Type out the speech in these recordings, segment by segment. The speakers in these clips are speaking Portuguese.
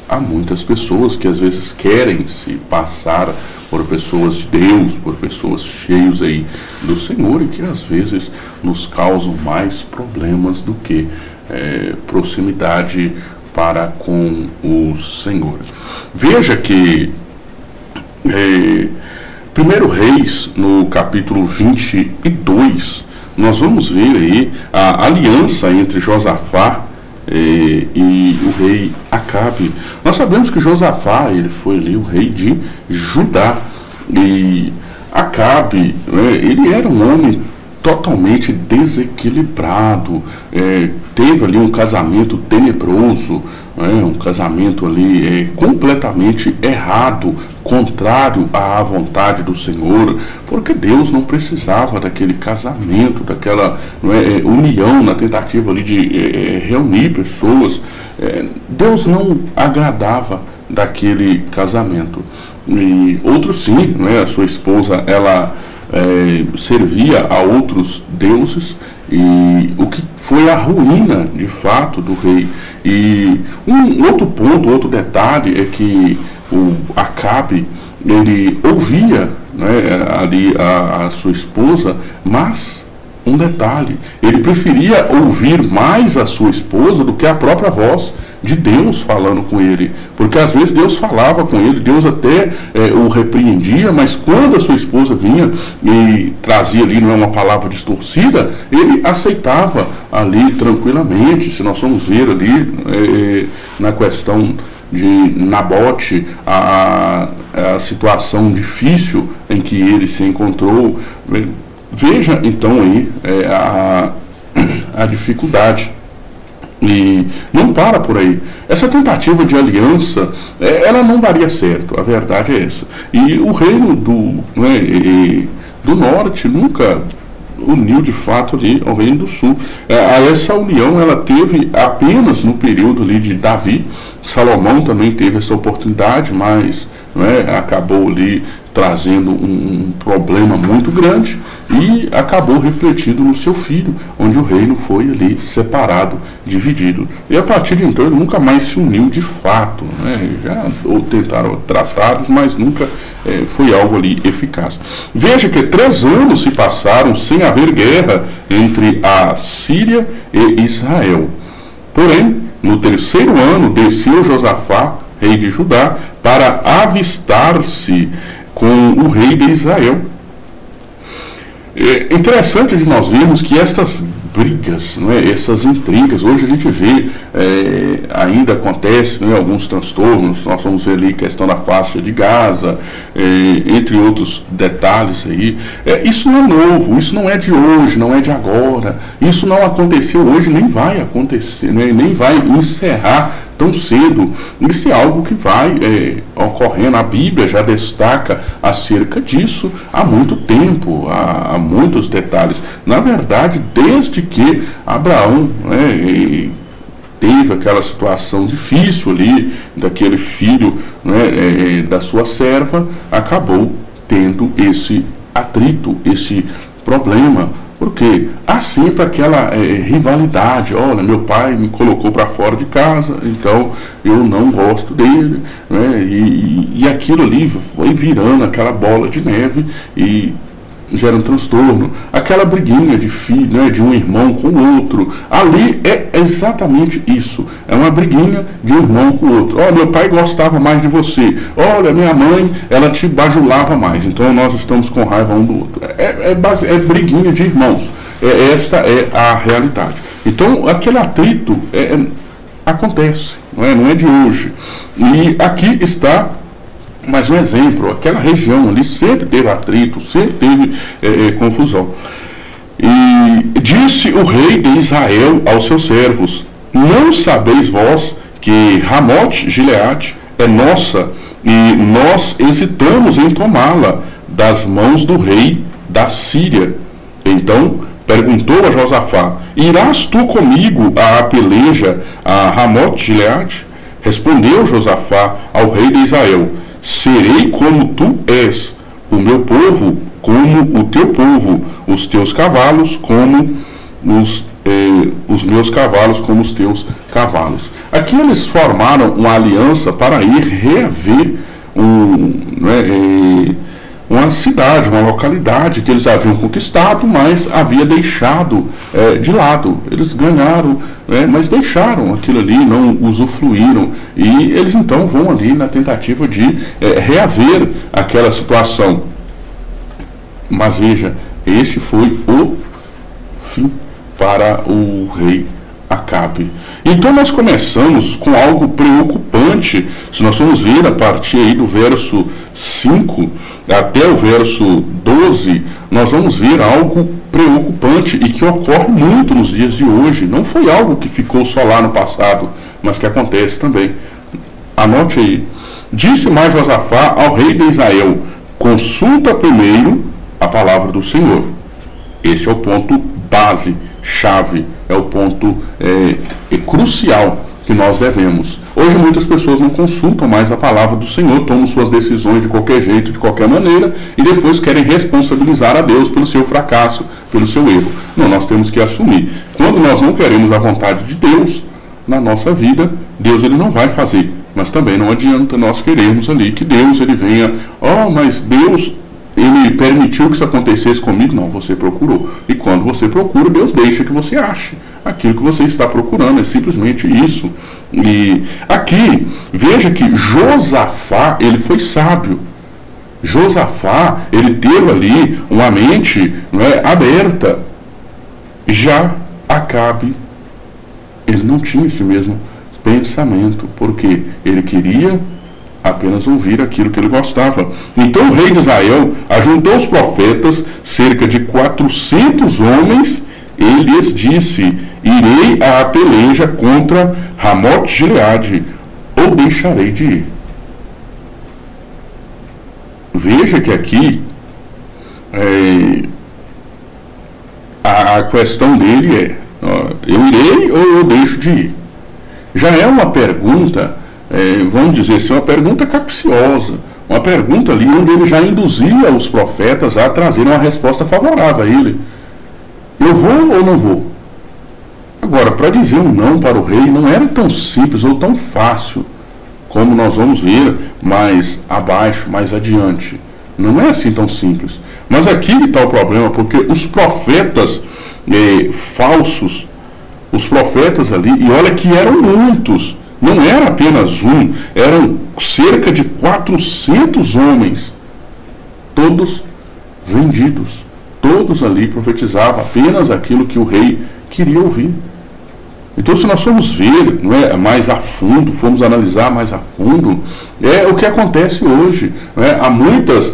há muitas pessoas que às vezes querem se passar por pessoas de Deus, por pessoas cheias aí do Senhor, e que às vezes nos causam mais problemas do que proximidade para com o Senhor. Veja que 1 Reis, no capítulo 22, nós vamos ver aí a aliança entre Josafá e o rei Acabe. Nós sabemos que Josafá, ele foi ali o rei de Judá, e Acabe, ele era um homem totalmente desequilibrado, teve ali um casamento tenebroso, um casamento ali completamente errado, contrário à vontade do Senhor, porque Deus não precisava daquele casamento, daquela união na tentativa ali de reunir pessoas. Deus não agradava daquele casamento. E outros sim, a sua esposa, ela servia a outros deuses, e o que foi a ruína de fato do rei. E um outro ponto, outro detalhe é que o Acabe, ele ouvia ali a sua esposa, mas um detalhe, ele preferia ouvir mais a sua esposa do que a própria voz de Deus falando com ele, porque às vezes Deus falava com ele, Deus até o repreendia, mas quando a sua esposa vinha e trazia ali uma palavra distorcida, ele aceitava ali tranquilamente. Se nós formos ver ali na questão de Nabote, a situação difícil em que ele se encontrou, veja então aí a dificuldade. E não para por aí. Essa tentativa de aliança, ela não daria certo, a verdade é essa. E o reino do norte nunca uniu de fato ali ao reino do sul. Essa união ela teve apenas no período ali de Davi. Salomão também teve essa oportunidade, mas acabou ali trazendo um problema muito grande, e acabou refletindo no seu filho, onde o reino foi ali separado, dividido. E a partir de então ele nunca mais se uniu de fato, já tentaram tratados, mas nunca foi algo ali eficaz. Veja que 3 anos se passaram sem haver guerra entre a Síria e Israel. Porém, no 3º ano desceu Josafá, rei de Judá, para avistar-se com o rei de Israel. É interessante de nós vermos que estas brigas, essas intrigas, hoje a gente vê, ainda acontece alguns transtornos. Nós vamos ver ali a questão da faixa de Gaza, entre outros detalhes aí. Isso não é novo, isso não é de hoje, não é de agora, isso não aconteceu hoje, nem vai acontecer, nem vai encerrar tão cedo. Isso é algo que vai ocorrendo. A Bíblia já destaca acerca disso há muito tempo, há muitos detalhes. Na verdade, desde que Abraão teve aquela situação difícil ali, daquele filho da sua serva, acabou tendo esse atrito, esse problema. Porque há sempre aquela rivalidade. Olha, meu pai me colocou para fora de casa, então eu não gosto dele, e aquilo ali foi virando aquela bola de neve e gera um transtorno. Aquela briguinha de filho, de um irmão com o outro, ali é exatamente isso. É uma briguinha de um irmão com o outro. Olha, meu pai gostava mais de você. Olha, minha mãe, ela te bajulava mais. Então nós estamos com raiva um do outro. É briguinha de irmãos. Esta é a realidade. Então aquele atrito acontece, não é de hoje. E aqui está mais um exemplo. Aquela região ali sempre teve atrito, sempre teve confusão. E disse o rei de Israel aos seus servos: não sabeis vós que Ramote Gileade é nossa, e nós hesitamos em tomá-la das mãos do rei da Síria? Então perguntou a Josafá: irás tu comigo à peleja a Ramote Gileade? Respondeu Josafá ao rei de Israel: serei como tu és, o meu povo como o teu povo, os teus cavalos como os os meus cavalos como os teus cavalos. Aqui eles formaram uma aliança para ir reaver uma cidade, uma localidade que eles haviam conquistado, mas havia deixado de lado. Eles ganharam, mas deixaram aquilo ali, não usufruíram. E eles então vão ali na tentativa de reaver aquela situação. Mas veja, este foi o fim para o rei Acabe. Então nós começamos com algo preocupante. Se nós formos ver a partir aí do verso 5 até o verso 12, nós vamos ver algo preocupante e que ocorre muito nos dias de hoje. Não foi algo que ficou só lá no passado, mas que acontece também. Anote aí. Disse mais Josafá ao rei de Israel: consulta primeiro a palavra do Senhor. Esse é o ponto base, chave, é o ponto crucial que nós devemos. Hoje muitas pessoas não consultam mais a palavra do Senhor, tomam suas decisões de qualquer jeito, de qualquer maneira, e depois querem responsabilizar a Deus pelo seu fracasso, pelo seu erro. Não, nós temos que assumir. Quando nós não queremos a vontade de Deus na nossa vida, Deus ele não vai fazer. Mas também não adianta nós querermos ali que Deus ele venha, mas Deus ele permitiu que isso acontecesse comigo. Não, você procurou. E quando você procura, Deus deixa que você ache aquilo que você está procurando. É simplesmente isso. E aqui, veja que Josafá, ele foi sábio. Josafá, ele teve ali uma mente aberta. Já Acabe, ele não tinha esse mesmo pensamento, porque ele queria apenas ouvir aquilo que ele gostava. Então o rei de Israel ajuntou os profetas, cerca de 400 homens, e lhes disse: irei à peleja contra Ramote-Gileade, ou deixarei de ir. Veja que aqui a questão dele eu irei ou eu deixo de ir? Já é uma pergunta, vamos dizer assim, uma pergunta capciosa, uma pergunta ali onde ele já induzia os profetas a trazer uma resposta favorável a ele. Eu vou ou não vou? Agora, para dizer um não para o rei não era tão simples ou tão fácil, como nós vamos ver mais abaixo, mais adiante. Não é assim tão simples. Mas aqui está o problema, porque os profetas falsos, os profetas ali, e olha que eram muitos, não era apenas um, eram cerca de 400 homens, todos vendidos, todos ali profetizavam apenas aquilo que o rei queria ouvir. Então, se nós formos ver mais a fundo, formos analisar mais a fundo, é o que acontece hoje. Há muitas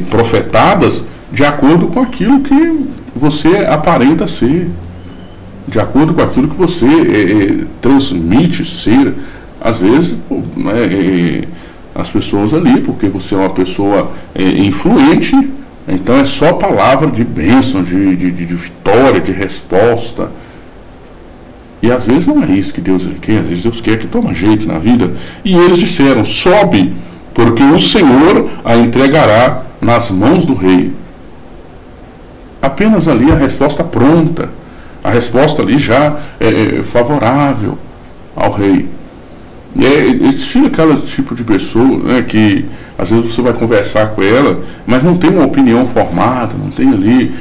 profetadas de acordo com aquilo que você aparenta ser, de acordo com aquilo que você transmite ser. Às vezes, as pessoas ali, porque você é uma pessoa influente, então é só palavra de bênção, de vitória, de resposta. E às vezes não é isso que Deus quer, às vezes Deus quer que tome jeito na vida. E eles disseram: sobe, porque o Senhor a entregará nas mãos do rei. Apenas ali a resposta pronta, a resposta ali já favorável ao rei. E existe aquele tipo de pessoa que às vezes você vai conversar com ela, mas não tem uma opinião formada, não tem ali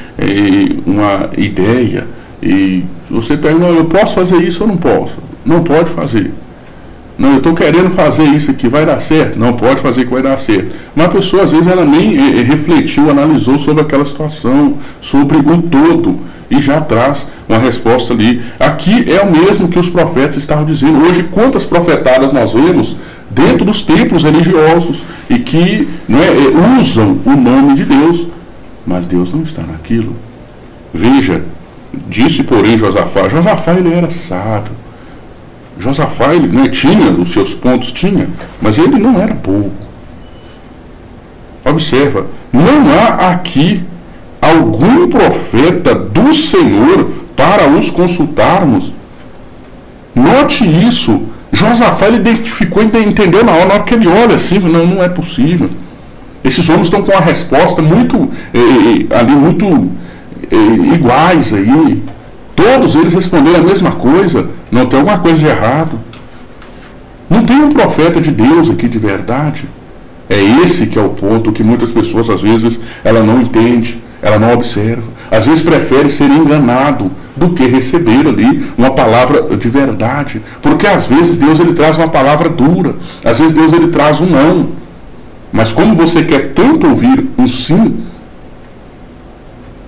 uma ideia. E você pergunta: eu posso fazer isso ou não posso? Não pode fazer. Não, eu estou querendo fazer isso aqui, vai dar certo? Não pode fazer que vai dar certo. Mas a pessoa às vezes ela nem refletiu, analisou sobre aquela situação, sobre o todo, e já traz uma resposta ali. Aqui é o mesmo que os profetas estavam dizendo. Hoje, quantas profetadas nós vemos dentro dos templos religiosos e que usam o nome de Deus, mas Deus não está naquilo. Veja, disse porém Josafá ele era sábio. Josafá ele tinha os seus pontos, mas ele não era bobo. Observa, não há aqui algum profeta do Senhor para os consultarmos. Note isso. Josafá ele identificou, entendeu na hora que ele olha assim: não é possível. Esses homens estão com uma resposta muito iguais aí. Todos eles responderam a mesma coisa. Não tem alguma coisa de errado. Não tem um profeta de Deus aqui de verdade. É esse que é o ponto que muitas pessoas, às vezes, ela não entende, ela não observa. Às vezes prefere ser enganado do que receber ali uma palavra de verdade. Porque às vezes Deus ele traz uma palavra dura. Às vezes Deus ele traz um não. Mas como você quer tanto ouvir um sim,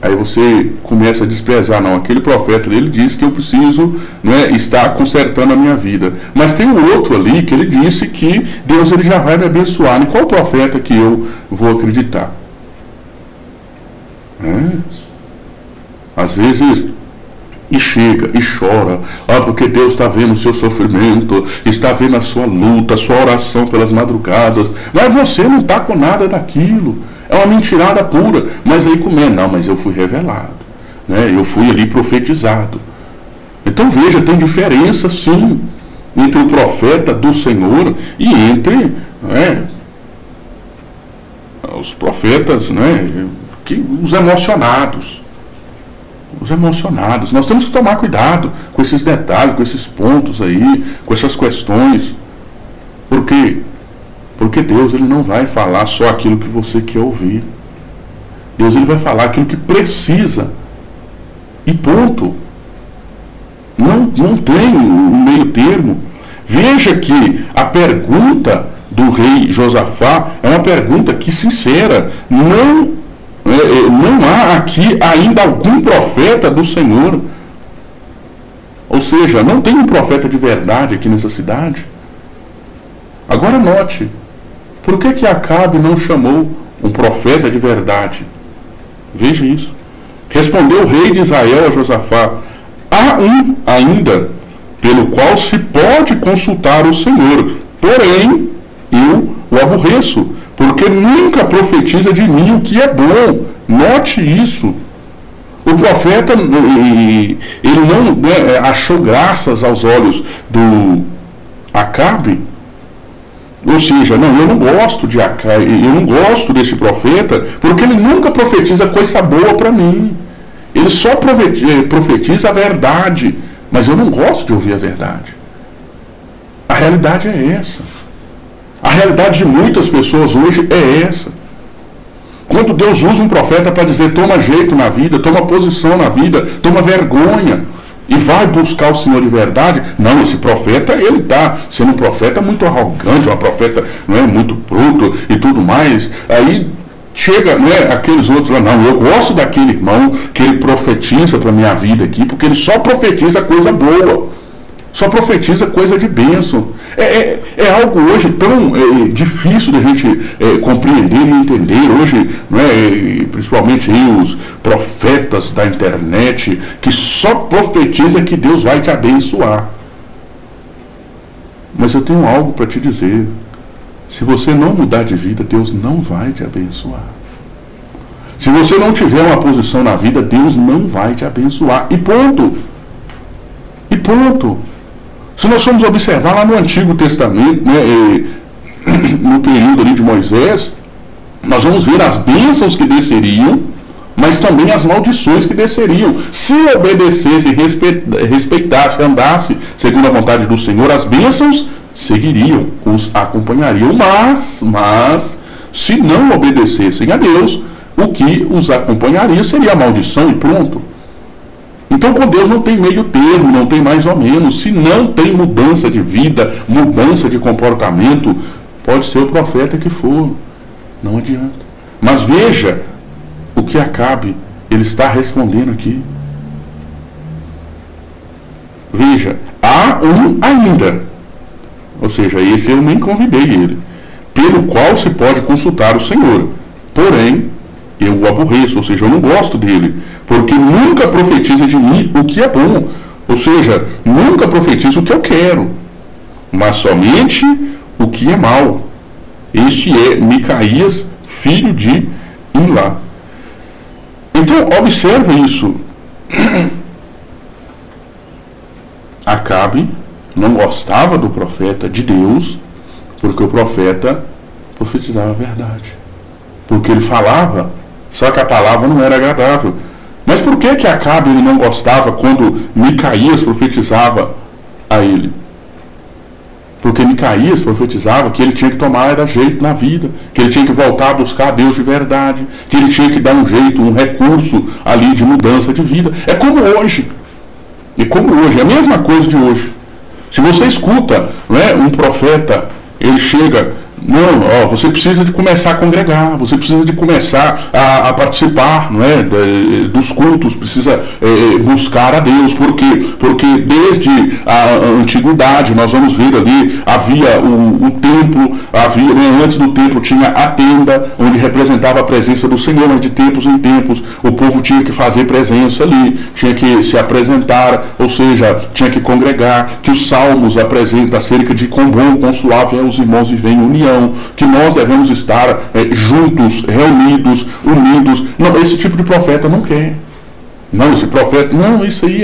aí você começa a desprezar. Não, aquele profeta ele diz que eu preciso, né, estar consertando a minha vida. Mas tem um outro ali que ele disse que Deus ele já vai me abençoar. E qual profeta que eu vou acreditar? Às vezes e chega e chora, porque Deus está vendo o seu sofrimento, está vendo a sua luta, a sua oração pelas madrugadas, mas você não está com nada daquilo. É uma mentirada pura. Mas aí não, mas eu fui revelado, né? Eu fui ali profetizado. Então veja, tem diferença sim entre o profeta do Senhor e entre, né, os profetas, né, os emocionados. Os emocionados. Nós temos que tomar cuidado com esses detalhes, com esses pontos aí, com essas questões. Por quê? Porque Deus ele não vai falar só aquilo que você quer ouvir. Deus ele vai falar aquilo que precisa. E ponto. Não tem um meio termo. Veja que a pergunta do rei Josafá é uma pergunta que sincera. Não há aqui ainda algum profeta do Senhor. Ou seja, não tem um profeta de verdade aqui nessa cidade. Agora note, por que Acabe não chamou um profeta de verdade? Veja isso. Respondeu o rei de Israel a Josafá: há um ainda, pelo qual se pode consultar o Senhor, porém eu o aborreço, porque nunca profetiza de mim o que é bom. Note isso. O profeta, ele não, né, achou graças aos olhos do Acabe. Ou seja, não, eu não gosto de Acabe, eu não gosto desse profeta, porque ele nunca profetiza coisa boa para mim. Ele só profetiza a verdade, mas eu não gosto de ouvir a verdade. A realidade é essa. A realidade de muitas pessoas hoje é essa. Quando Deus usa um profeta para dizer toma jeito na vida, toma posição na vida, toma vergonha e vai buscar o Senhor de verdade, não, esse profeta ele está sendo um profeta muito arrogante, um profeta, não é, muito bruto e tudo mais. Aí chega, né, aqueles outros lá, não, eu gosto daquele irmão que ele profetiza para a minha vida aqui, porque ele só profetiza coisa boa. Só profetiza coisa de bênção. É algo hoje tão difícil da gente compreender e entender. Hoje, não é, principalmente aí os profetas da internet, que só profetiza que Deus vai te abençoar. Mas eu tenho algo para te dizer. Se você não mudar de vida, Deus não vai te abençoar. Se você não tiver uma posição na vida, Deus não vai te abençoar. E ponto. E ponto. Se nós formos observar lá no Antigo Testamento, né, no período ali de Moisés, nós vamos ver as bênçãos que desceriam, mas também as maldições que desceriam. Se obedecesse, respeitasse, andasse segundo a vontade do Senhor, as bênçãos seguiriam, os acompanhariam. Mas, se não obedecessem a Deus, o que os acompanharia seria a maldição e pronto. Então com Deus não tem meio termo, não tem mais ou menos. Se não tem mudança de vida, mudança de comportamento, pode ser o profeta que for, não adianta. Mas veja o que Acabe, ele está respondendo aqui. Veja, há um ainda, ou seja, esse eu nem convidei ele, pelo qual se pode consultar o Senhor, porém eu o aborreço, ou seja, eu não gosto dele, porque nunca profetiza de mim o que é bom, ou seja, nunca profetiza o que eu quero, mas somente o que é mal. Este é Micaías, filho de Imlá. Então, observe isso. Acabe não gostava do profeta de Deus, porque o profeta profetizava a verdade. Porque ele falava, só que a palavra não era agradável. Mas por que Acabe ele não gostava quando Micaías profetizava a ele? Porque Micaías profetizava que ele tinha que tomar jeito na vida, que ele tinha que voltar a buscar Deus de verdade, que ele tinha que dar um jeito, um recurso ali de mudança de vida. É como hoje. É a mesma coisa de hoje. Se você escuta, né, um profeta, ele chega, não, você precisa de começar a congregar, você precisa de começar a participar, não é, dos cultos, precisa buscar a Deus. Por quê? Porque desde a antiguidade, nós vamos ver ali, havia o templo, havia, né, antes do templo tinha a tenda, onde representava a presença do Senhor, mas de tempos em tempos o povo tinha que fazer presença ali, tinha que se apresentar, ou seja, tinha que congregar, que os salmos apresentam acerca de quão bom, quão suave é os irmãos viver em união, que nós devemos estar juntos, reunidos, unidos. Não, esse tipo de profeta não quer. Não, esse profeta, não, isso aí,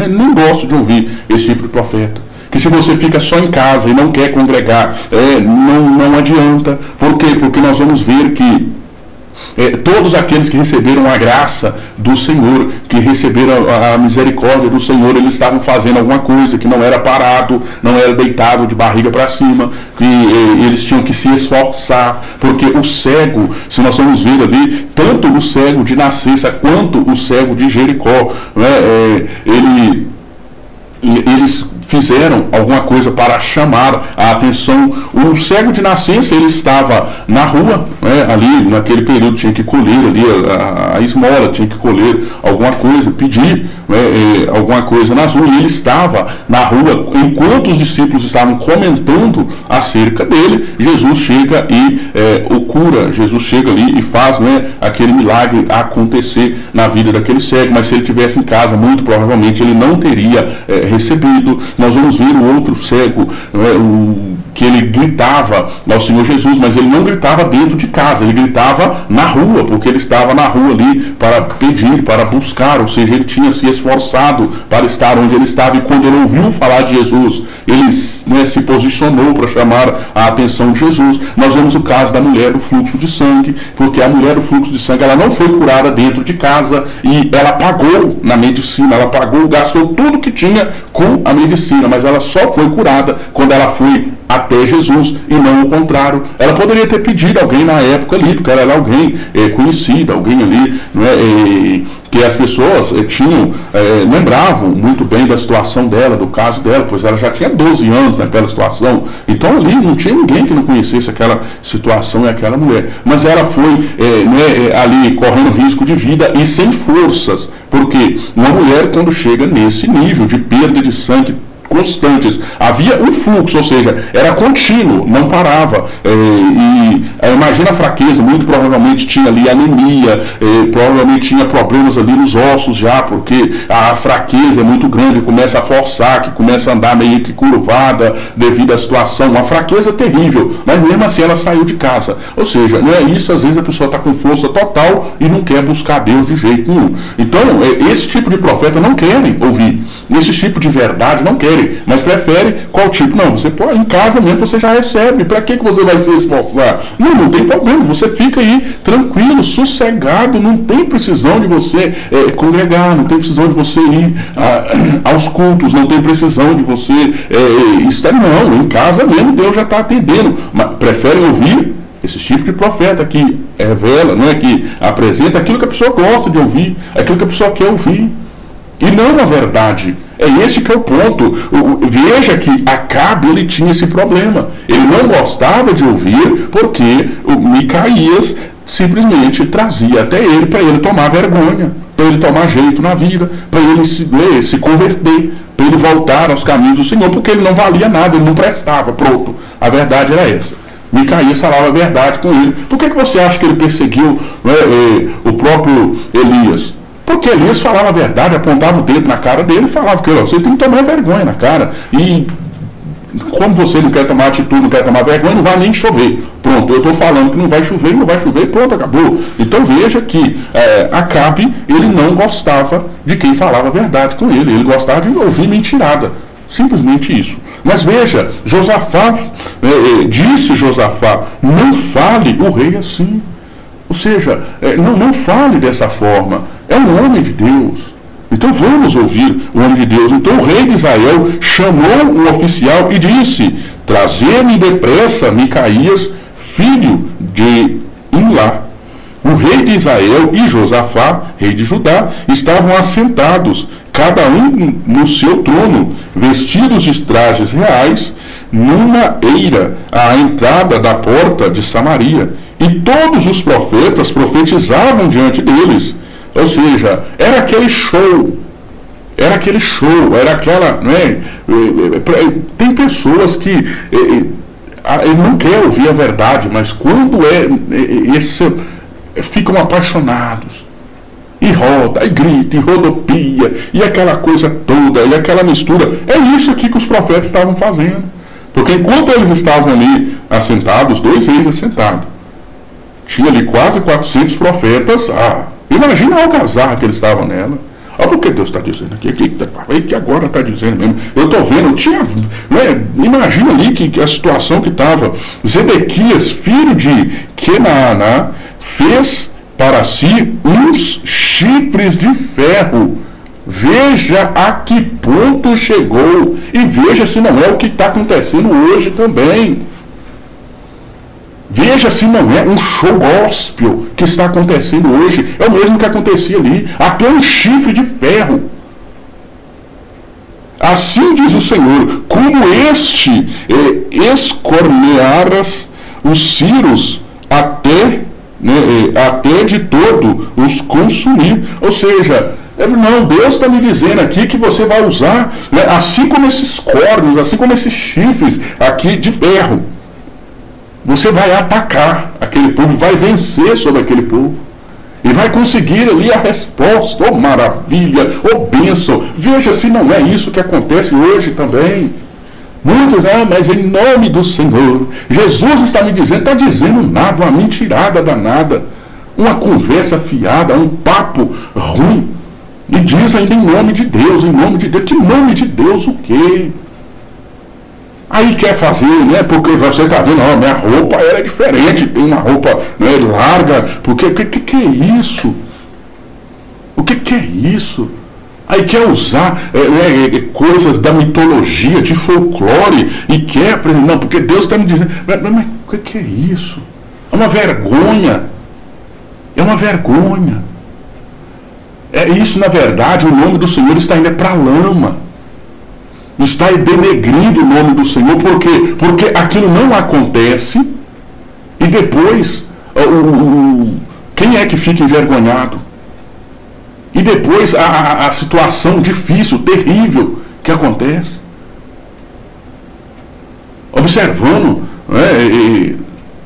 nem gosto de ouvir esse tipo de profeta. Que se você fica só em casa e não quer congregar, não adianta. Por quê? Porque nós vamos ver que todos aqueles que receberam a graça do Senhor, que receberam a misericórdia do Senhor, eles estavam fazendo alguma coisa, que não era parado, não era deitado de barriga para cima, que eles tinham que se esforçar, porque o cego, se nós vamos ver ali, tanto o cego de nascença quanto o cego de Jericó, né, eles fizeram alguma coisa para chamar a atenção. O cego de nascença, ele estava na rua, né, ali naquele período tinha que colher ali a esmola, tinha que colher alguma coisa, pedir, né, alguma coisa nas ruas, e ele estava na rua, enquanto os discípulos estavam comentando acerca dele, Jesus chega e o cura, Jesus chega ali e faz, né, aquele milagre acontecer na vida daquele cego. Mas se ele estivesse em casa, muito provavelmente ele não teria recebido. Nós vamos ver o outro cego, que ele gritava ao Senhor Jesus, mas ele não gritava dentro de casa, ele gritava na rua, porque ele estava na rua ali para pedir, para buscar, ou seja, ele tinha se esforçado para estar onde ele estava, e quando ele ouviu falar de Jesus, ele, né, se posicionou para chamar a atenção de Jesus. Nós vemos o caso da mulher do fluxo de sangue, porque a mulher do fluxo de sangue, ela não foi curada dentro de casa, e ela pagou na medicina, ela pagou, gastou tudo que tinha com a medicina, mas ela só foi curada quando ela foi até Jesus, e não o contrário. Ela poderia ter pedido alguém na época ali, porque ela era alguém conhecido, alguém ali, né, que as pessoas lembravam muito bem da situação dela, do caso dela, pois ela já tinha 12 anos naquela situação. Então ali não tinha ninguém que não conhecesse aquela situação e aquela mulher. Mas ela foi ali correndo risco de vida e sem forças, porque uma mulher, quando chega nesse nível de perda de sangue constantes, havia um fluxo, ou seja, era contínuo, não parava, imagina a fraqueza, muito provavelmente tinha ali anemia, provavelmente tinha problemas ali nos ossos já, porque a fraqueza é muito grande, começa a forçar, que começa a andar meio que curvada devido à situação, uma fraqueza terrível, mas mesmo assim ela saiu de casa. Ou seja, não é isso, às vezes a pessoa está com força total e não quer buscar Deus de jeito nenhum. Então, esse tipo de profeta não querem ouvir, esse tipo de verdade não querem, mas prefere qual tipo? Não, você pode, em casa mesmo você já recebe, para que você vai se esforçar? Não tem problema, você fica aí tranquilo, sossegado, não tem precisão de você congregar, não tem precisão de você ir aos cultos, não tem precisão de você estar, não, em casa mesmo Deus já está atendendo, mas preferem ouvir esse tipo de profeta que revela, não é, que apresenta aquilo que a pessoa gosta de ouvir, aquilo que a pessoa quer ouvir, e não a verdade. É esse que é o ponto. Veja que Acabe, ele tinha esse problema. Ele não gostava de ouvir, porque o Micaías simplesmente trazia até ele para ele tomar vergonha, para ele tomar jeito na vida, para ele se converter, para ele voltar aos caminhos do Senhor, porque ele não valia nada, ele não prestava. Pronto, a verdade era essa. Micaías falava a verdade com ele. Por que você acha que ele perseguiu o próprio Elias? Porque Elias falava a verdade, apontava o dedo na cara dele e falava que você tem que tomar vergonha na cara. E como você não quer tomar atitude, não quer tomar vergonha, não vai nem chover. Pronto, eu estou falando que não vai chover, pronto, acabou. Então veja que Acabe, ele não gostava de quem falava a verdade com ele. Ele gostava de ouvir mentirada. Simplesmente isso. Mas veja, Josafá, disse Josafá, não fale o rei assim. Ou seja, não fale dessa forma. É um homem de Deus. Então vamos ouvir o homem de Deus. Então o rei de Israel chamou um oficial e disse: trazei-me depressa Micaías, filho de Imlá. O rei de Israel e Josafá, rei de Judá, estavam assentados, cada um no seu trono, vestidos de trajes reais, numa eira à entrada da porta de Samaria. E todos os profetas profetizavam diante deles. Ou seja, era aquele show. Era aquela, né? Tem pessoas que não querem ouvir a verdade, mas quando ficam apaixonados. E roda, e grita, e rodopia, e aquela coisa toda, e aquela mistura. É isso aqui que os profetas estavam fazendo. Porque enquanto eles estavam ali assentados, 2 reis assentados, tinha ali quase 400 profetas. Imagina a algazarra que eles estavam nela. Olha porque Deus está dizendo aqui, que agora está dizendo mesmo. Eu estou vendo, imagina ali que a situação que estava. Zedequias, filho de Kenaana, fez para si uns chifres de ferro. Veja a que ponto chegou. E veja se não é o que está acontecendo hoje também. Veja se não é um show gospel que está acontecendo hoje. É o mesmo que acontecia ali. Até um chifre de ferro. Assim diz o Senhor: como escornearas os ciros até de todo os consumir. Ou seja, não, Deus está me dizendo aqui que você vai usar, assim como esses cornos, assim como esses chifres aqui de ferro. Você vai atacar aquele povo, vai vencer sobre aquele povo. E vai conseguir ali a resposta. Oh maravilha, oh bênção. Veja se não é isso que acontece hoje também. Muitos, mas em nome do Senhor. Jesus está me dizendo, está dizendo nada, uma mentirada danada. Uma conversa fiada, um papo ruim. E diz ainda em nome de Deus, em nome de Deus. Que nome de Deus o quê? Aí quer fazer, porque você está vendo, minha roupa era diferente, tem uma roupa larga, porque o que é isso? O que é isso? Aí quer usar coisas da mitologia, de folclore, e quer aprender, não, porque Deus está me dizendo, mas o que é isso? É uma vergonha. É uma vergonha. Isso, na verdade, o nome do Senhor está indo para a lama. Está denegrindo o nome do Senhor. Por quê? Porque aquilo não acontece e depois quem é que fica envergonhado? E depois a situação difícil, terrível que acontece. Observando,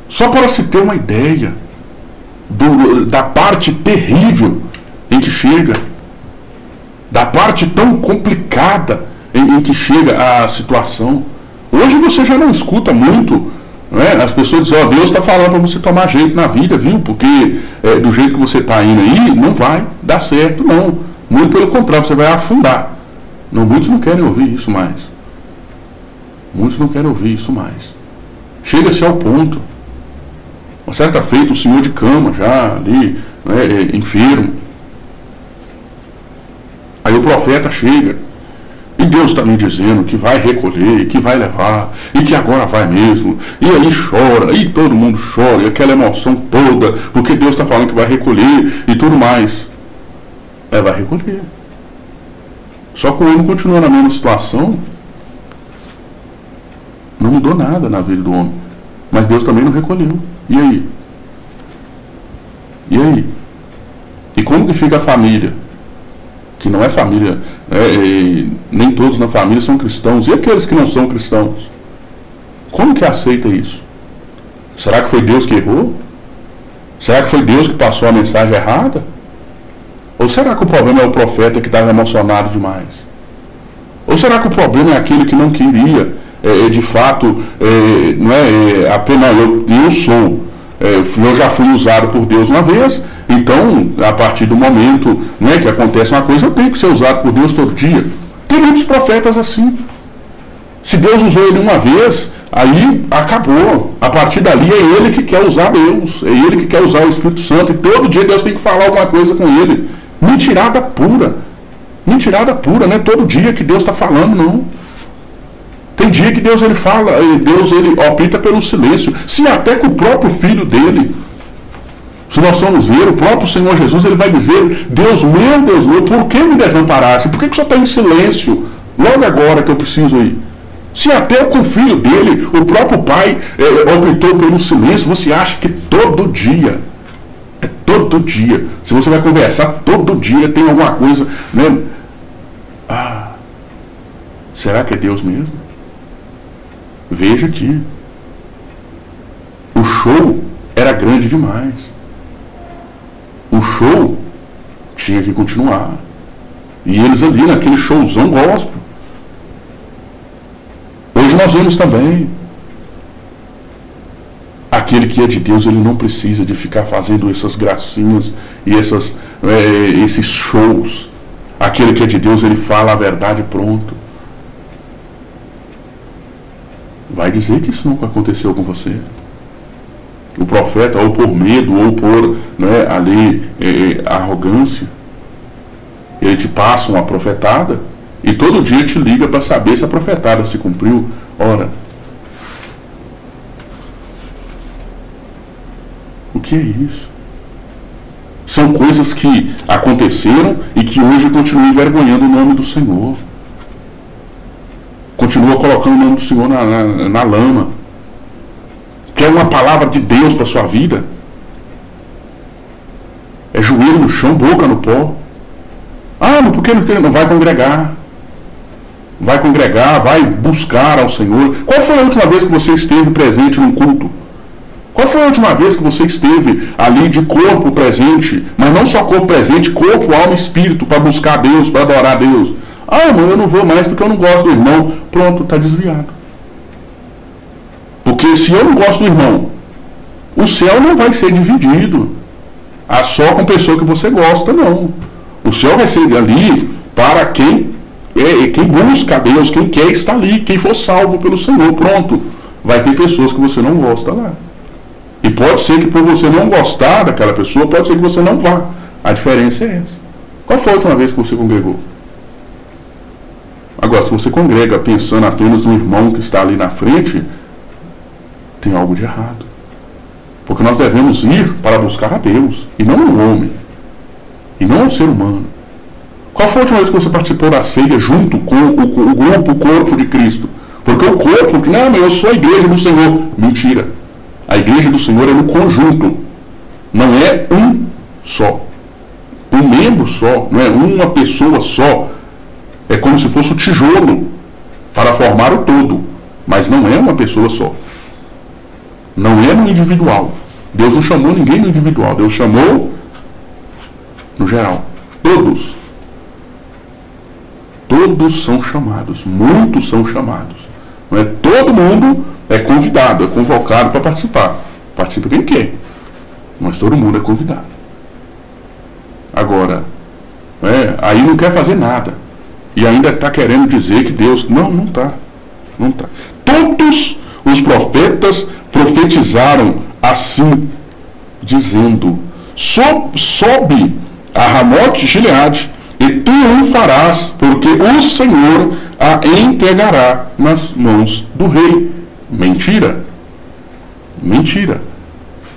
só para se ter uma ideia da parte terrível em que chega, da parte tão complicada em que chega a situação. Hoje você já não escuta muito, as pessoas dizem, Deus está falando para você tomar jeito na vida, viu? Porque do jeito que você está indo aí, não vai dar certo, não. Muito pelo contrário, você vai afundar. Muitos não querem ouvir isso mais. Muitos não querem ouvir isso mais. Chega-se ao ponto. Uma certa feita, o senhor de cama já ali, enfermo. Aí o profeta chega. E Deus está me dizendo que vai recolher, que vai levar, e que agora vai mesmo. E aí chora, e todo mundo chora, e aquela emoção toda, porque Deus está falando que vai recolher e tudo mais. Vai recolher. Só que o homem continua na mesma situação. Não mudou nada na vida do homem. Mas Deus também não recolheu. E aí? E aí? E como que fica a família? Que não é família, nem todos na família são cristãos. E aqueles que não são cristãos? Como que aceita isso? Será que foi Deus que errou? Será que foi Deus que passou a mensagem errada? Ou será que o problema é o profeta que estava emocionado demais? Ou será que o problema é aquele que não queria, de fato, apenas eu sou, eu já fui usado por Deus uma vez, então, a partir do momento que acontece uma coisa, eu tenho que ser usado por Deus todo dia. Tem muitos profetas assim. Se Deus usou ele uma vez, aí acabou. A partir dali é ele que quer usar Deus, é ele que quer usar o Espírito Santo, e todo dia Deus tem que falar alguma coisa com ele. Mentirada pura. Mentirada pura, não é todo dia que Deus está falando, não. Tem dia que Deus ele fala, Deus ele opta pelo silêncio. Se até com o próprio filho dele, se nós formos ver, o próprio Senhor Jesus, ele vai dizer, Deus meu, por que me desamparaste? Por que o Senhor está em silêncio? Logo agora que eu preciso ir. Se até com o filho dele, o próprio pai optou pelo silêncio, você acha que todo dia, todo dia, se você vai conversar, todo dia tem alguma coisa, né? Será que é Deus mesmo? Veja aqui, o show era grande demais. O show tinha que continuar. E eles ali naquele showzão gospel. Hoje nós vemos também. Aquele que é de Deus, ele não precisa de ficar fazendo essas gracinhas e esses shows. Aquele que é de Deus, ele fala a verdade pronto. Vai dizer que isso nunca aconteceu com você. O profeta, ou por medo, ou por arrogância, ele te passa uma profetada e todo dia te liga para saber se a profetada se cumpriu. Ora, o que é isso? São coisas que aconteceram e que hoje continuam envergonhando o nome do Senhor. Continua colocando o nome do Senhor na lama. Quer uma palavra de Deus para a sua vida? É joelho no chão, boca no pó. Mas por que não vai congregar? Vai congregar, vai buscar ao Senhor. Qual foi a última vez que você esteve presente num culto? Qual foi a última vez que você esteve ali de corpo presente, mas não só corpo presente, corpo, alma e espírito, para buscar Deus, para adorar a Deus? Irmão, eu não vou mais porque eu não gosto do irmão. Pronto, está desviado. Porque se eu não gosto do irmão, o céu não vai ser dividido só com pessoa que você gosta, não. O céu vai ser ali para quem busca a Deus, quem quer estar ali, quem for salvo pelo Senhor. Pronto, vai ter pessoas que você não gosta lá. E pode ser que por você não gostar daquela pessoa, pode ser que você não vá. A diferença é essa. Qual foi a última vez que você congregou? Agora, se você congrega pensando apenas no irmão que está ali na frente, tem algo de errado. Porque nós devemos ir para buscar a Deus, e não um homem, e não um ser humano. Qual foi a última vez que você participou da ceia junto com o grupo, o corpo de Cristo? Porque o corpo, eu sou a igreja do Senhor. Mentira. A igreja do Senhor é no conjunto. Não é um só. Um membro só, não é uma pessoa só. É como se fosse o tijolo para formar o todo. Mas não é uma pessoa só. Não é no individual. Deus não chamou ninguém no individual. Deus chamou no geral. Todos. Todos são chamados. Muitos são chamados. Não é? Todo mundo é convidado, é convocado para participar. Participa quem quer. Mas todo mundo é convidado. Agora, aí não quer fazer nada. E ainda está querendo dizer que Deus... Não está. Não está. Todos os profetas profetizaram assim, dizendo: sobe a Ramote Gileade e tu o farás, porque o Senhor a entregará nas mãos do rei. Mentira. Mentira.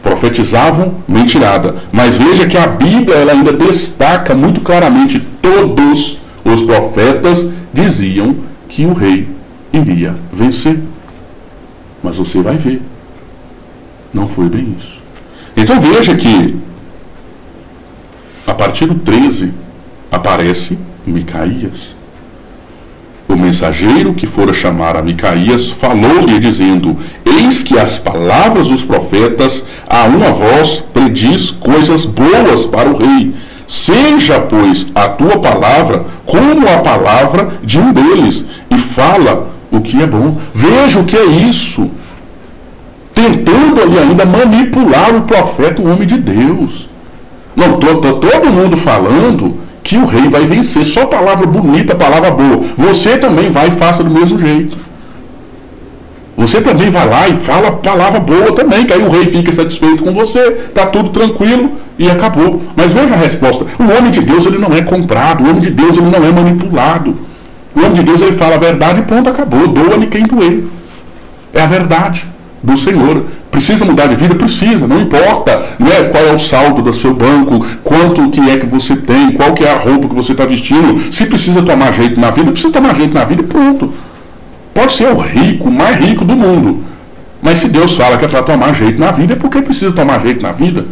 Profetizavam mentirada. Mas veja que a Bíblia ela ainda destaca muito claramente: todos os profetas diziam que o rei iria vencer. Mas você vai ver, não foi bem isso. Então veja que a partir do 13 aparece Micaías. O mensageiro que fora chamar a Micaías falou-lhe dizendo: eis que as palavras dos profetas a uma voz prediz coisas boas para o rei. Seja, pois, a tua palavra como a palavra de um deles, e fala o que é bom. Veja o que é isso. Tentando ali ainda manipular o profeta, o homem de Deus. Não, todo mundo falando que o rei vai vencer. Só palavra bonita, palavra boa. Você também vai e faça do mesmo jeito. Você também vai lá e fala palavra boa também, que aí o rei fica satisfeito com você, está tudo tranquilo e acabou. Mas veja a resposta. O homem de Deus, ele não é comprado, o homem de Deus, ele não é manipulado. O homem de Deus, ele fala a verdade e pronto, acabou. Doa-lhe quem doer. É a verdade do Senhor. Precisa mudar de vida? Precisa, não importa, né, qual é o saldo do seu banco, quanto que é que você tem, qual que é a roupa que você está vestindo. Se precisa tomar jeito na vida, precisa tomar jeito na vida e pronto. Pode ser o rico, o mais rico do mundo. Mas se Deus fala que é para tomar jeito na vida, é porque precisa tomar jeito na vida.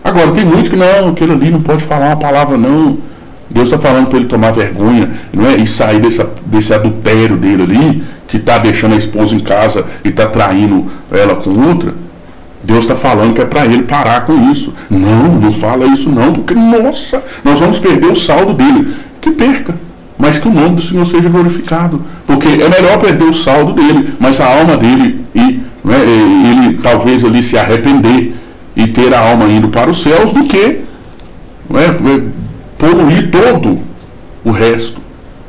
Agora, tem muitos que não, aquele ali não pode falar uma palavra não. Deus está falando para ele tomar vergonha, não é? E sair desse adultério dele ali, que está deixando a esposa em casa e está traindo ela com outra. Deus está falando que é para ele parar com isso. Não fala isso não, porque, nossa, nós vamos perder o saldo dele. Que perca, mas que o nome do Senhor seja glorificado. Porque é melhor perder o saldo dele, mas a alma dele, ele talvez ali se arrepender e ter a alma indo para os céus, do que poluir todo o resto,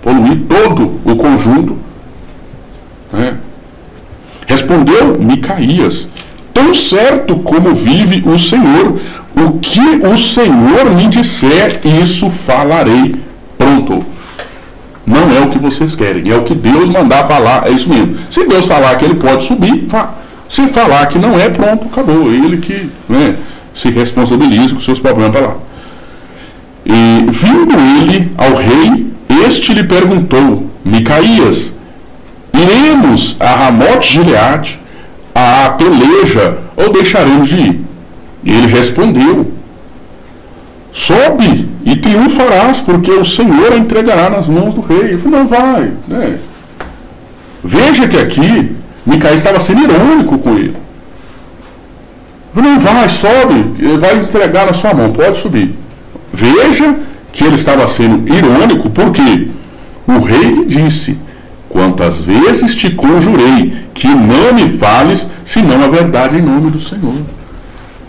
poluir todo o conjunto. Respondeu Micaías: tão certo como vive o Senhor, o que o Senhor me disser, isso falarei. Pronto. Não é o que vocês querem, é o que Deus mandar falar, é isso mesmo. Se Deus falar que ele pode subir, vá. Se falar que não é, pronto, acabou. Ele que se responsabiliza com seus problemas para lá. E vindo ele ao rei, este lhe perguntou: Micaías, iremos a Ramote-Gileade, a peleja, ou deixaremos de ir? E ele respondeu: sobe e triunfarás, porque o Senhor a entregará nas mãos do rei. Ele falou: não vai. Veja que aqui Micaías estava sendo irônico com ele. Não vai, sobe, ele vai entregar na sua mão, pode subir. Veja que ele estava sendo irônico, porque o rei lhe disse: quantas vezes te conjurei que não me fales, senão a verdade em nome do Senhor.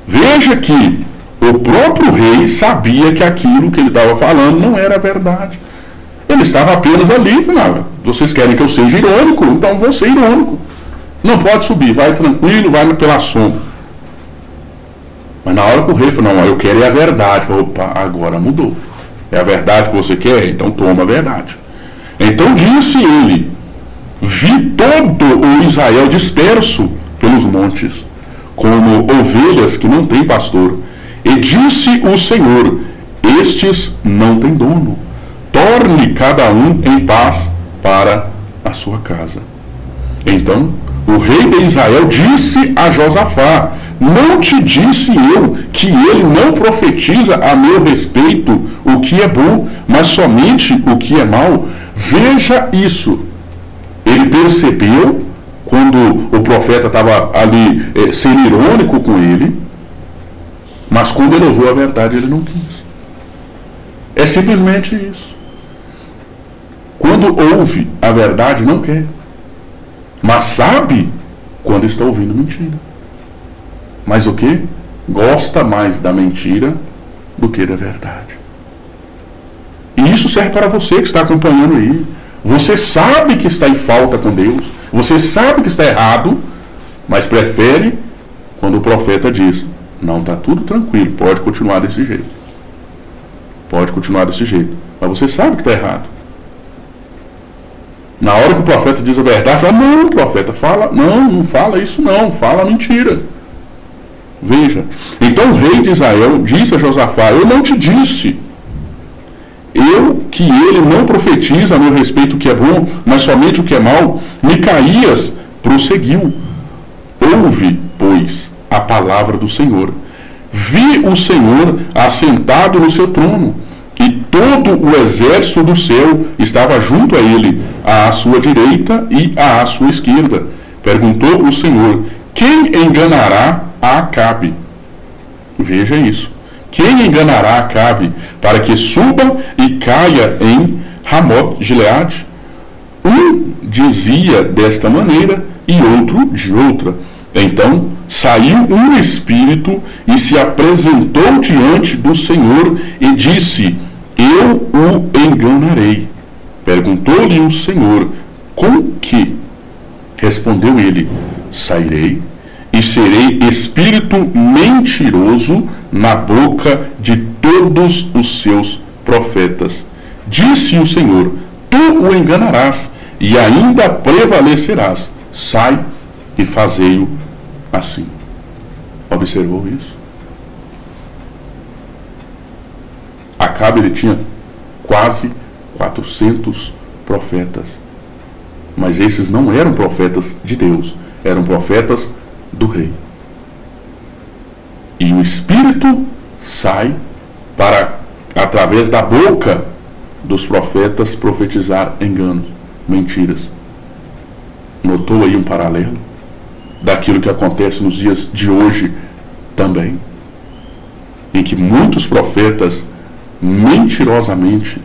Veja que o próprio rei sabia que aquilo que ele estava falando não era verdade. Ele estava apenas ali, falava: vocês querem que eu seja irônico? Então vou ser irônico. Não pode subir, vai tranquilo, vai pela sombra. Mas na hora que o rei falou: não, eu quero é a verdade. Falei: opa, agora mudou. É a verdade que você quer? Então toma a verdade. Então disse ele: vi todo o Israel disperso pelos montes, como ovelhas que não têm pastor. E disse o Senhor: estes não têm dono. Torne cada um em paz para a sua casa. Então o rei de Israel disse a Josafá: não te disse eu que ele não profetiza a meu respeito o que é bom, mas somente o que é mal? Veja isso. Ele percebeu, quando o profeta estava ali sendo irônico com ele, mas quando ele ouviu a verdade, ele não quis. É simplesmente isso. Quando ouve a verdade, não quer. Mas sabe quando está ouvindo mentira. Mas o que? Gosta mais da mentira do que da verdade. E isso serve para você que está acompanhando aí. Você sabe que está em falta com Deus. Você sabe que está errado, mas prefere quando o profeta diz: não, está tudo tranquilo, pode continuar desse jeito. Pode continuar desse jeito. Mas você sabe que está errado. Na hora que o profeta diz a verdade, fala: não, profeta, fala, não fala isso não, fala mentira. Veja. Então o rei de Israel disse a Josafá: eu não te disse que ele não profetiza a meu respeito o que é bom, mas somente o que é mal? Micaías prosseguiu: ouve, pois, a palavra do Senhor. Vi o Senhor assentado no seu trono, e todo o exército do céu estava junto a ele, à sua direita e à sua esquerda. Perguntou o Senhor: quem enganará a Acabe? Veja isso. Quem enganará Acabe para que suba e caia em Ramote-Gileade? Um dizia desta maneira e outro de outra. Então saiu um espírito e se apresentou diante do Senhor e disse: eu o enganarei. Perguntou-lhe o Senhor: com que? Respondeu ele: sairei e serei espírito mentiroso na boca de todos os seus profetas. Disse o Senhor: tu o enganarás e ainda prevalecerás. Sai e fazei-o assim. Observou isso? Acabe, ele tinha quase 400 profetas. Mas esses não eram profetas de Deus, eram profetas do rei. E o Espírito sai para, através da boca dos profetas, profetizar enganos, mentiras. Notou aí um paralelo daquilo que acontece nos dias de hoje também, em que muitos profetas mentirosamente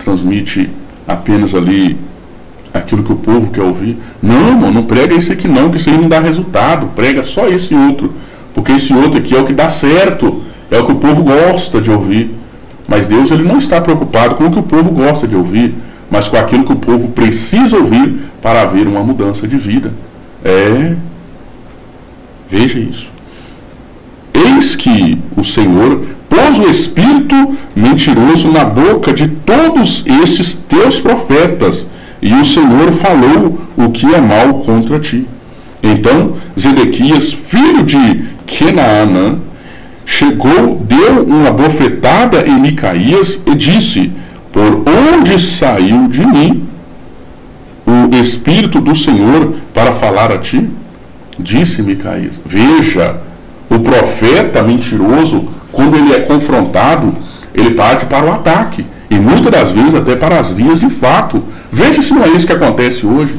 transmitem apenas ali aquilo que o povo quer ouvir. Não, irmão, não prega esse aqui não, que isso aí não dá resultado. Prega só esse outro, porque esse outro aqui é o que dá certo, é o que o povo gosta de ouvir. Mas Deus, ele não está preocupado com o que o povo gosta de ouvir, mas com aquilo que o povo precisa ouvir para haver uma mudança de vida. Veja isso. Eis que o Senhor pôs o espírito mentiroso na boca de todos estes teus profetas, e o Senhor falou o que é mal contra ti. Então Zedequias, filho de Kenaanã, chegou, deu uma bofetada em Micaías e disse: por onde saiu de mim o Espírito do Senhor para falar a ti? Disse Micaías. Veja, o profeta mentiroso, quando ele é confrontado, ele parte para o ataque, e muitas das vezes até para as vias de fato. Veja se não é isso que acontece hoje.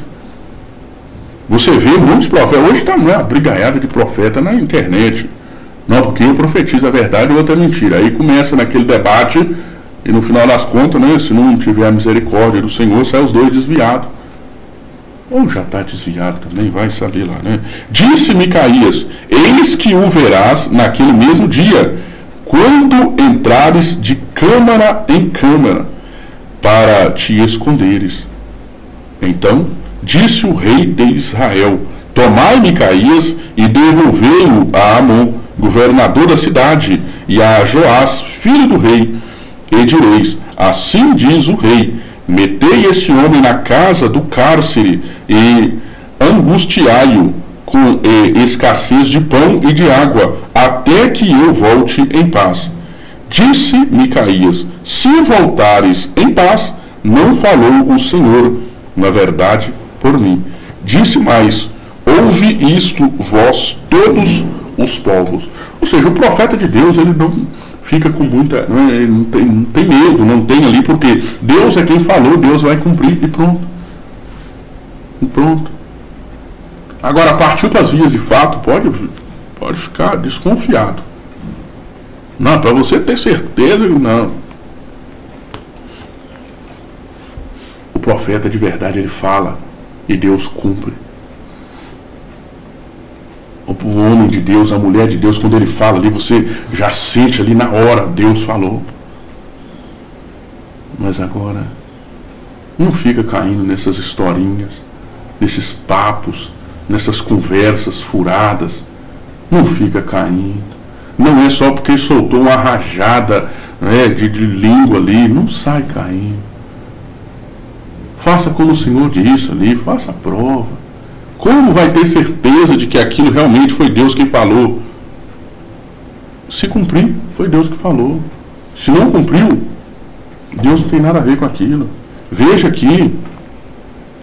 Você vê muitos profetas, hoje está uma brigaiada de profeta na internet. Não, porque um profetiza a verdade e o outro é mentira. Aí começa naquele debate, e no final das contas, né, se não tiver a misericórdia do Senhor, sai os dois desviados. Ou já está desviado também, vai saber lá, né? Disse Micaías: eis que o verás naquele mesmo dia, quando entrares de câmara em câmara, para te esconderes. Então disse o rei de Israel: tomai Micaías e devolvei-o a Amon, governador da cidade, e a Joás, filho do rei, e direis: assim diz o rei, metei este homem na casa do cárcere e angustiai-o com escassez de pão e de água, até que eu volte em paz. Disse Micaías: se voltares em paz, não falou o Senhor, na verdade, por mim. Disse mais: ouve isto, vós todos os povos. Ou seja, o profeta de Deus, ele não fica com muita, ele não tem medo, não tem ali, porque Deus é quem falou, Deus vai cumprir, e pronto. E pronto. Agora, partiu para as vias de fato, pode ficar desconfiado. Não, para você ter certeza, não. O profeta de verdade, ele fala e Deus cumpre. O homem de Deus, a mulher de Deus, quando ele fala ali, você já sente ali na hora, Deus falou. Mas agora, não fica caindo nessas historinhas, nesses papos, nessas conversas furadas. Não fica caindo. Não é só porque soltou uma rajada, né, de língua ali, não sai caindo. Faça como o Senhor disse ali, faça a prova. Como vai ter certeza de que aquilo realmente foi Deus que falou? Se cumprir, foi Deus que falou. Se não cumpriu, Deus não tem nada a ver com aquilo. Veja aqui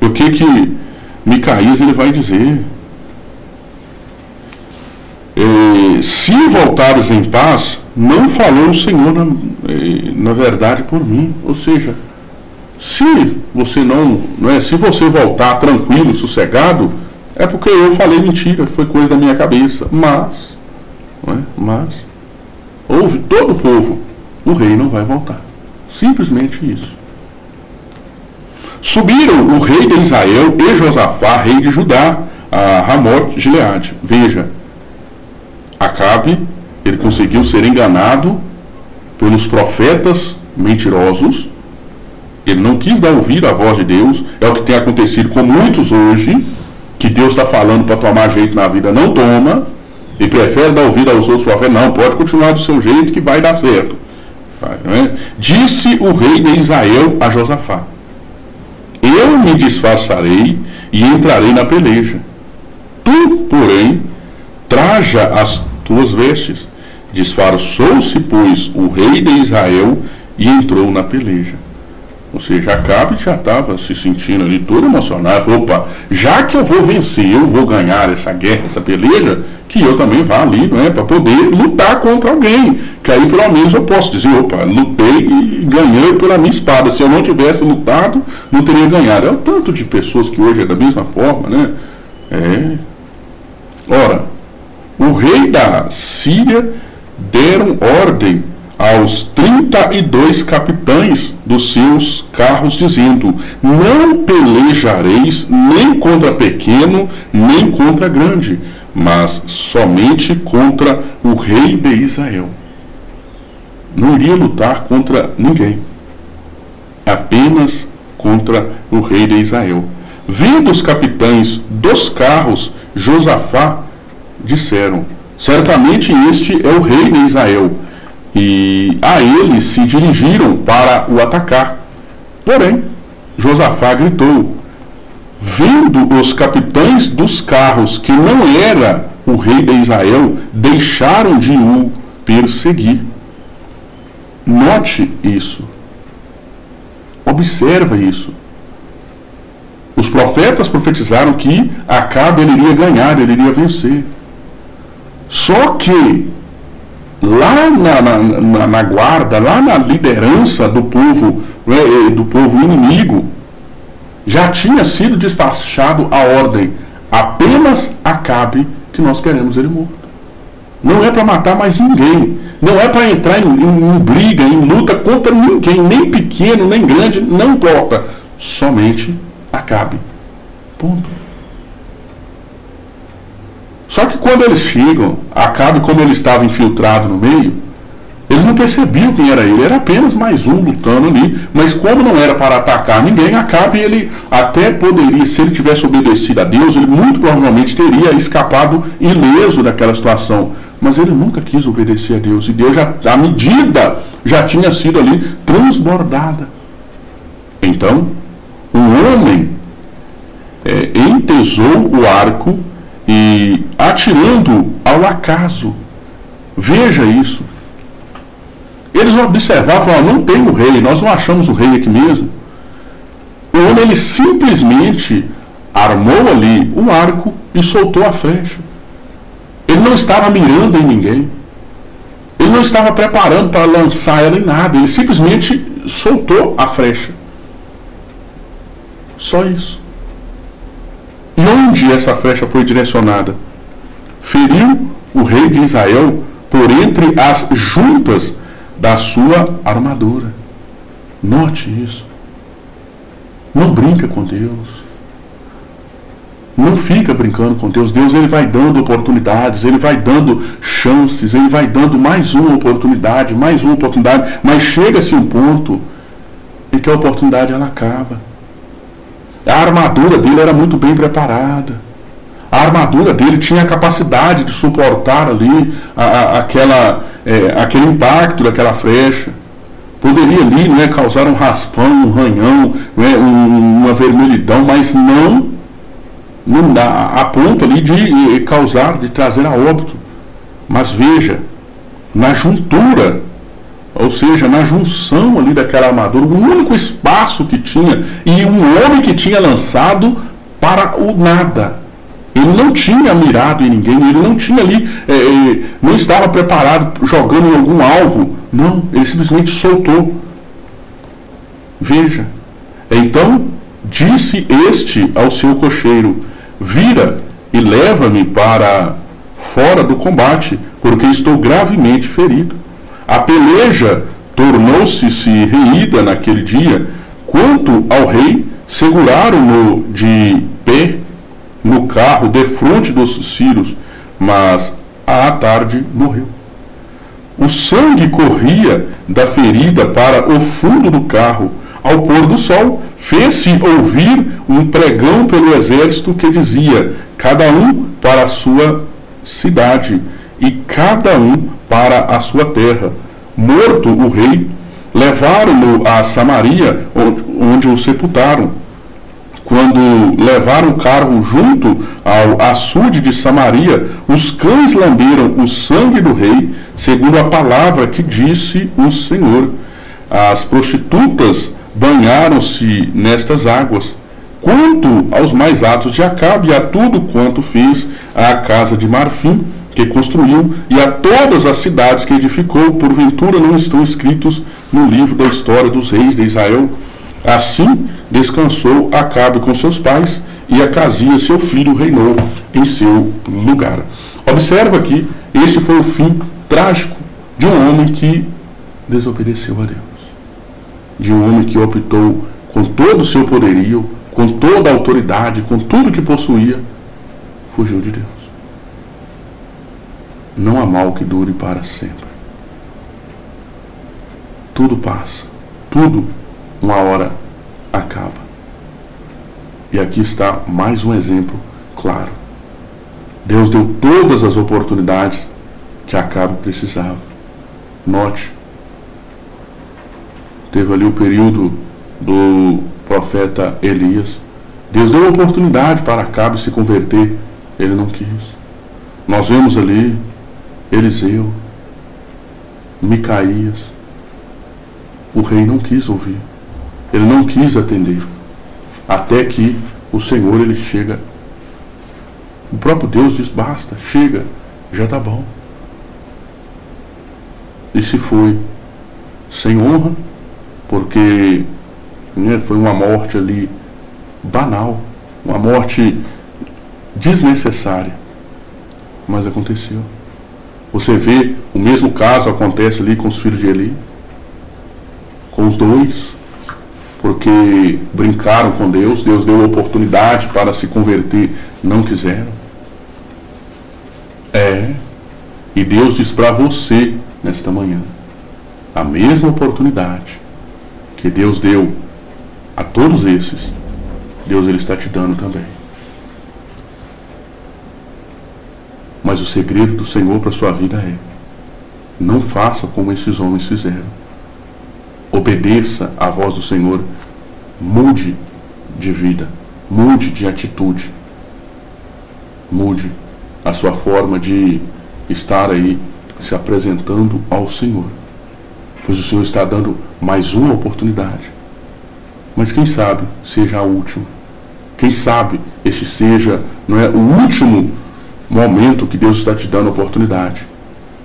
o que Micaías ele vai dizer. Se voltares em paz, não falou o Senhor na verdade por mim. Ou seja, se você se você voltar tranquilo, sossegado, é porque eu falei mentira, foi coisa da minha cabeça. Mas ouve todo o povo, o rei não vai voltar. Simplesmente isso. Subiram o rei de Israel e Josafá, rei de Judá, a Ramote Gileade. Veja, Acabe, ele conseguiu ser enganado pelos profetas mentirosos. Ele não quis dar ouvido à voz de Deus. É o que tem acontecido com muitos hoje. que Deus está falando para tomar jeito na vida, não toma, e prefere dar ouvido aos outros profetas, não, pode continuar do seu jeito que vai dar certo. Né? Disse o rei de Israel a Josafá: eu me disfarçarei e entrarei na peleja. Tu, porém, traja as tuas vestes. Disfarçou-se, pois, o rei de Israel e entrou na peleja. Ou seja, Acabe já estava se sentindo ali todo emocionado. Opa, já que eu vou vencer, eu vou ganhar essa guerra, essa peleja, que eu também vá ali, não é? Para poder lutar contra alguém. Que aí pelo menos eu posso dizer, opa, lutei e ganhei pela minha espada. Se eu não tivesse lutado, não teria ganhado. É o tanto de pessoas que hoje é da mesma forma, né? Ora, o rei da Síria deram ordem aos 32 capitães dos seus carros, dizendo: não pelejareis nem contra pequeno, nem contra grande, mas somente contra o rei de Israel. Não iria lutar contra ninguém, apenas contra o rei de Israel. Vendo os capitães dos carros, Josafá disseram: certamente este é o rei de Israel. E a ele se dirigiram para o atacar. Porém, Josafá gritou, vendo os capitães dos carros que não era o rei de Israel, deixaram de o perseguir. Note isso. Observa isso. Os profetas profetizaram que Acabe ele iria ganhar, ele iria vencer. Só que lá na guarda, lá na liderança do povo inimigo, já tinha sido despachado a ordem: apenas Acabe que nós queremos ele morto. Não é para matar mais ninguém, não é para entrar em briga, em luta contra ninguém, nem pequeno, nem grande, não importa, somente Acabe. Ponto. Só que quando eles chegam, Acabe, como ele estava infiltrado no meio, eles não percebiam quem era ele, era apenas mais um lutando ali, mas como não era para atacar ninguém, Acabe, ele até poderia, se ele tivesse obedecido a Deus, ele muito provavelmente teria escapado ileso daquela situação, mas ele nunca quis obedecer a Deus, e Deus a medida já tinha sido ali transbordada. Então, um homem entesou o arco e atirando ao acaso. Veja isso. Eles observavam, falavam, não tem o rei, nós não achamos o rei aqui mesmo. O homem, ele simplesmente armou ali o arco e soltou a flecha. Ele não estava mirando em ninguém. Ele não estava preparando para lançar ela em nada. Ele simplesmente soltou a flecha. Só isso. E onde essa flecha foi direcionada? Feriu o rei de Israel por entre as juntas da sua armadura. Note isso. Não brinca com Deus. Não fica brincando com Deus. Deus, ele vai dando oportunidades, ele vai dando chances, ele vai dando mais uma oportunidade, mas chega-se um ponto em que a oportunidade ela acaba. A armadura dele era muito bem preparada. A armadura dele tinha a capacidade de suportar ali aquele impacto daquela flecha. Poderia ali, né, causar um raspão, um ranhão, né, uma vermelhidão, mas não dá a ponto ali de causar, de trazer a óbito. Mas veja, na juntura, ou seja, na junção ali daquela armadura, o único espaço que tinha, e um homem que tinha lançado para o nada. Ele não tinha mirado em ninguém, ele não tinha ali, não estava preparado jogando em algum alvo. Não, ele simplesmente soltou. Veja. Então disse este ao seu cocheiro: vira e leva-me para fora do combate, porque estou gravemente ferido. A peleja tornou-se reída naquele dia. Quanto ao rei, seguraram-no de pé no carro defronte dos sírios, mas à tarde morreu. O sangue corria da ferida para o fundo do carro, Ao pôr do sol, fez-se ouvir um pregão pelo exército que dizia: cada um para a sua cidade e cada um para a sua terra. Morto o rei, levaram-no a Samaria, onde o sepultaram. Quando levaram o carro junto ao açude de Samaria, os cães lamberam o sangue do rei, segundo a palavra que disse o Senhor. As prostitutas banharam-se nestas águas. Quanto aos mais atos de Acabe e a tudo quanto fez à casa de marfim que construiu e a todas as cidades que edificou, porventura não estão escritos no livro da história dos reis de Israel? Assim descansou Acabe com seus pais, e Acasias, seu filho, reinou em seu lugar. Observa aqui, este foi o fim trágico de um homem que desobedeceu a Deus. De um homem que optou, com todo o seu poderio, com toda a autoridade, com tudo que possuía, fugiu de Deus. Não há mal que dure para sempre. Tudo passa, tudo uma hora acaba. E aqui está mais um exemplo claro. Deus deu todas as oportunidades que Acabe precisava. Note, teve ali o período do profeta Elias. Deus deu a oportunidade para Acabe se converter, ele não quis. Nós vemos ali Eliseu, Micaías. O rei não quis ouvir, ele não quis atender, até que o Senhor, ele chega. O próprio Deus diz: basta, chega, já está bom. E se foi sem honra, porque foi uma morte ali banal, uma morte desnecessária, mas aconteceu. Você vê, o mesmo caso acontece ali com os filhos de Eli, com os dois, porque brincaram com Deus, Deus deu oportunidade para se converter, não quiseram. E Deus diz para você, nesta manhã, a mesma oportunidade que Deus deu a todos esses, Deus, ele está te dando também. Mas o segredo do Senhor para a sua vida é: não faça como esses homens fizeram. Obedeça à voz do Senhor. Mude de vida, mude de atitude, mude a sua forma de estar aí se apresentando ao Senhor, pois o Senhor está dando mais uma oportunidade. Mas quem sabe seja a última. Quem sabe este seja, não é, o último momento que Deus está te dando a oportunidade,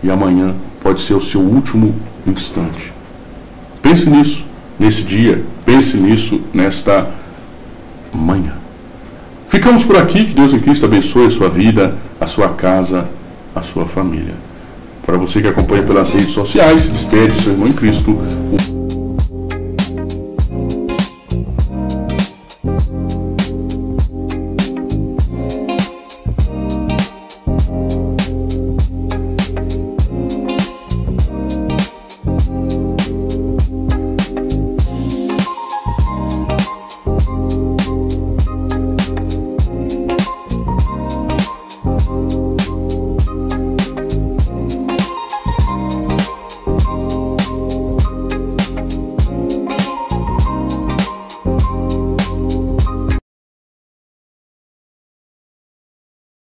e amanhã pode ser o seu último instante. Pense nisso nesse dia, pense nisso nesta manhã. Ficamos por aqui. Que Deus em Cristo abençoe a sua vida, a sua casa, a sua família. Para você que acompanha pelas redes sociais, se despede, seu irmão em Cristo.